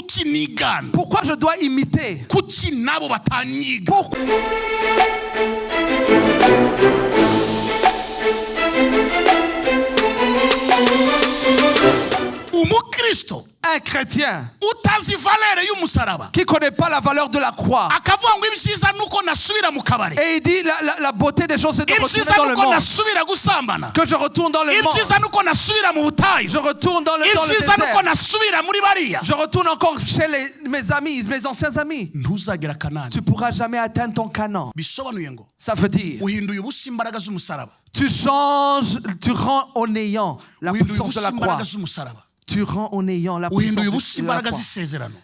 kuki nigana? Pourquoi je dois imiter? Kuki nabo batanyiga? Pourquoi? Umukristo Un chrétien utazi valeur y'umusaraba qui ne connaît pas la valeur de la croix. akavuga ngo ibyiza nuko nasubira mu kabari, Et il dit la beauté des choses c'est de retourner ibyiza dans le nuko monde. nasubira gusambana, Que je retourne dans le monde. ibyiza nuko nasubira mu butayu, Je retourne dans le ibyiza nuko désert. nasubira muri bariya. Je retourne encore chez mes amis, mes anciens amis. Ntuzagera Kanani. Tu ne pourras jamais atteindre ton Canaan. Bisobanuye ngo Ça veut dire, uhinduye ubusa imbaraga z'umusaraba, tu changes, tu rends au néant la uhinduye puissance de ubusa la croix. imbaraga z'umusaraba, Tu rends au néant la uhinduye puissance ubusa de la imbaraga croix. z'isezerano,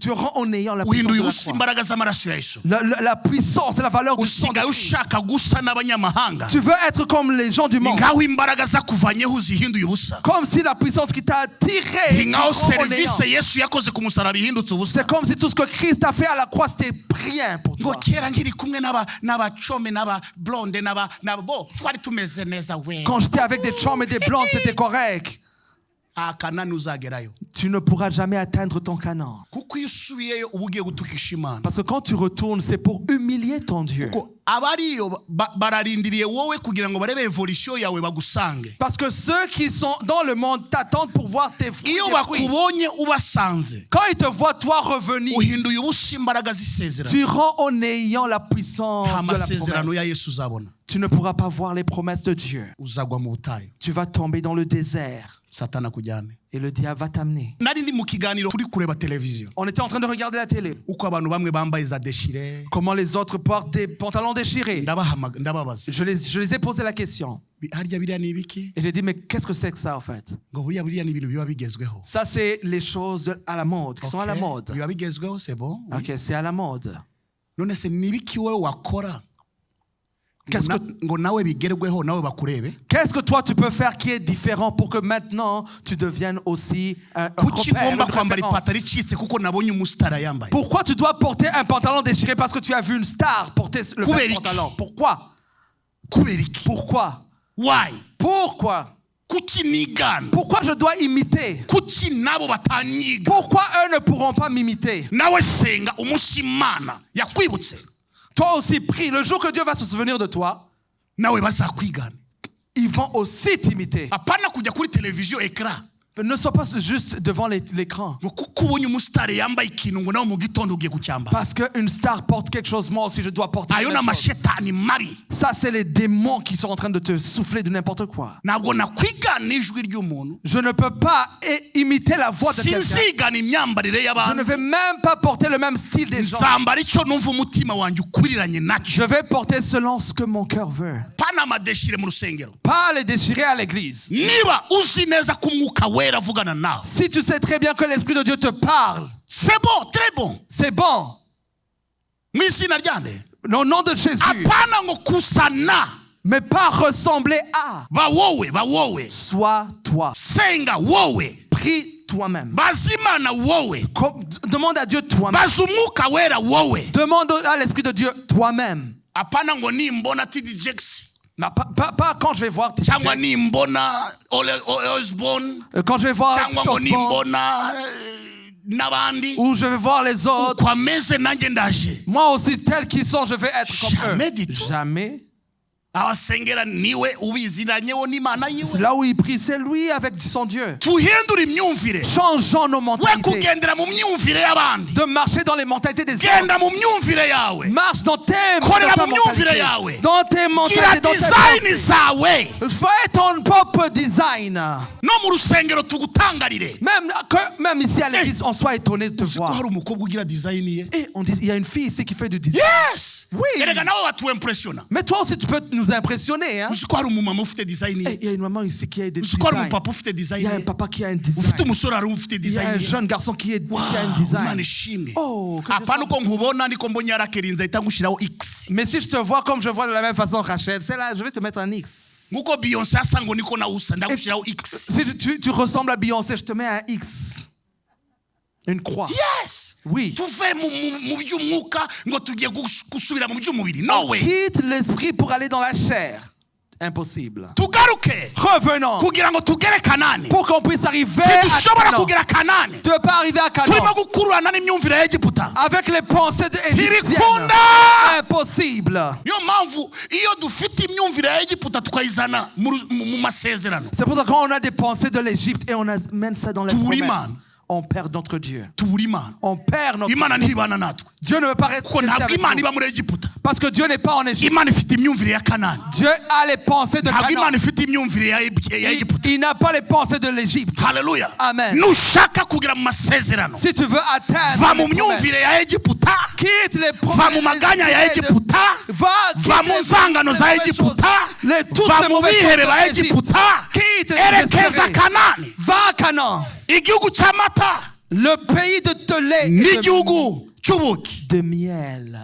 Tu rends au néant la puissance uhinduye de la ubusa croix. imbaraga z'amaraso ya Yesu. La puissance et la valeur du sang. Usigaye ushaka gusa n'abanyamahanga, Tu veux être comme les gens du ni monde. nkaho imbaraga zakuvanyeho uzihinduye ubusa, Comme si la puissance qui t'a attiré, ni tu nkaho rends au néant. serivisi Yesu yakoze ku musaraba ihindutse ubusa. C'est comme si tout ce que Christ a fait à la croix, c'était rien pour ngo toi. kera nkiri kumwe n'abacome n'abablonde bo twari tumeze neza we. Quand j'étais avec des chums et des blondes, c'était correct. Kanani uzagerayo, Tu ne pourras jamais atteindre ton Canaan. kuko iyo usubiyeyo uba ugiye gutukisha Imana. Parce que quand tu retournes, c'est pour humilier ton Dieu. Kuko abariyo bararindiriye wowe kugira ngo barebe evolution yawe bagusange. Parce que ceux qui sont dans le monde t'attendent pour voir tes fruits. Iyo tes fruits. bakubonye ubasanze, Quand ils te voient toi revenir, uhinduye ubusa imbaraga z'isezerano, tu rends au néant la puissance nta de la masezerano promesse. ya Yesu uzabona, Tu ne pourras pas voir les promesses de Dieu. uzagwa mu butayu, Tu vas tomber dans le désert Satana akujyane. et le diable va t'amener. Nari ndi mu kiganiro kuri kureba televiziyo, On était en train de regarder la télé. uko abantu bamwe bambaye za déchiré, Comment les autres portent des pantalons déchirés. ndababaza, Je les ai posé la question. harya biriya ni ibiki? Et j'ai dit, mais qu'est-ce que c'est que ça en fait? Ngo buriya ni ibintu biba bigezweho. Ça, c'est les choses à la mode, qui sont à la mode. biba bigezweho, c'est bon. Ok, c'est à la mode. None se ni ibiki wowe wakora Qu'est-ce que, ngo nawe bigerweho nawe bakurebe? qu'est-ce que toi tu peux faire qui est différent pour que maintenant tu deviennes aussi un Kuki repère, ngomba une kwambara référence? ipataro icitse kuko nabonye umusitari yambaye? Pourquoi tu dois porter un pantalon déchiré parce que tu as vu une star porter le même Kubera iki? pantalon? Pourquoi? Kubera iki? Pourquoi? Why? Pourquoi? Kuki nigana? Pourquoi je dois imiter? Kuki nabo batanyiga? Pourquoi eux ne pourront pas m'imiter? Nawe senga umunsi Imana yakwibutse, Toi aussi prie, le jour que Dieu va se souvenir de toi, nawe bazakwigana. ils vont aussi t'imiter. Apana kujya kuri televiziyo ekra Ne sois pas juste devant l'écran. ngo kuko ubonye umusitari yambaye ikintu ngo nawe mu gitondo ugiye kucyambara. Parce qu'une star porte quelque chose, moi aussi je dois porter Ayo quelque ni chose. amashetani mabi. Ça, c'est les démons qui sont en train de te souffler de n'importe quoi. Ntabwo nakwigana ijwi ry'umuntu, Je ne peux pas imiter la voix de quelqu'un. sinzigana imyambarire Je ne y'abantu, vais même pas porter le même style des gens. nzambara icyo numva umutima wanjye ukwiriranye nacyo. Je vais porter selon ce que mon cœur veut. Pana amadeshire mu rusengero. Pas les déchirer à l'église. Niba uzi neza ko umwuka wera avugana nawe, Si tu sais très bien que l'Esprit de Dieu te parle, c'est bon, très bon. c'est bon. Mu izina ryande, Au nom de Jésus. apana ngo kusana, Mais pas ressembler à. ba wowe, Sois toi. senga wowe, Prie toi-même. bazimana wowe, Demande à Dieu toi-même. baza umwuka wera wowe. Demande à l'Esprit de Dieu toi-même. Apana ngo nimbona TD Jakes Pas quand je vais voir T.D. cyangwa Jakes. nimbona Osborne Quand je vais voir cyangwa ngo Osborne, nimbona n'abandi ou je vais voir les autres. uko ameze nanjye ndaje. Moi aussi, tels qu'ils sont, je vais être comme Jamais eux. du tout. Jamais. aho asengera niwe ubiziranyeho n'Imana yiwe. Là où il prie, c'est lui avec son Dieu. Tuhindure imyumvire, Changeons nos we mentalités. kugendera mu myumvire y'abandi, De marcher dans les mentalités des autres. genda mu myumvire yawe, Marche dans tes korera ta mu myumvire mentalité. yawe, Dans tes gira mentalités, dans tes design pensées. zawe. Fais ton propre design. No mu rusengero tugutangarire. Même ici à l'église, on soit étonné de te Uzi ko voir. hari umukobwa ugira design ye? Et on dit, il y a une fille ici qui fait du design. Yes, Oui. erega nawe watuimpressiona. Mais toi aussi, tu peux nous impressionner. Hein? Uzi ko hari umumama ufite design Et ye? il y a une maman ici qui a des Uzi ko hari designs. umupapa ufite Il design y a un ye? papa qui a un Ufite design. umusore hari ufite Il y a un design ye? jeune garçon qui a un Wow, Imana design. ishimwe. Oh, que Dieu Apana soit- uko nkubona niko mbonye yarakerinze ahita ngushyiraho X. Mais si je te vois comme je vois de la même façon, Rachel, c'est là, je vais te mettre un X. Nkuko Beyonce asa ngo niko nawe usa ndagushyiraho X. Si tu ressembles à Beyoncé, je te mets un X. Une croix. Yes. Oui. Tuve mu by'umwuka ngo tugiye gusubira mu by'umubiri. No way. Quitte l'esprit pour aller dans la chair. Impossible. Tugaruke tugaruke Revenons. kugira ngo tugere Kanani. Pour qu'on puisse arriver à Ntidushobora Canaan. kugera Kanani Tu ne peux pas arriver à turimo Canaan gukururana n'imyumvire ya Egiputa. avec les pensées de égyptiennes. Ntibikunda. Impossible. Niyo mpamvu iyo dufite imyumvire ya Egiputa tukayizana mu masezerano, C'est pour ça que quand on a des pensées de l'Égypte et on amène ça dans les Tubura promesses, Imana. on perd notre Dieu. tubura Imana. On perd notre Imana ntibana natwe Dieu ne veut pas kuko rester ntabwo avec Imana nous. iba muri Egiputa. Parce que Dieu n'est pas en Égypte. Imana ifite imyumvire ya Kanani. Dieu a les pensées de Ntabwo Canaan. Imana ifite imyumvire ya Egiputa. Il n'a pas les pensées de l'Égypte. Haleluya. Amen. Nushaka kugira mu masezerano, Si tu veux atteindre va mu les promesses, myumvire ya Egiputa, quitte les va promesses, mu maganya ya Egiputa, va mu nzangano za Egiputa, va mu bihebe ba Egiputa, erekeza Kanani, va à Canaan, igihugu cy'amata le pays de lait et n'igihugu cy'ubuki. de miel.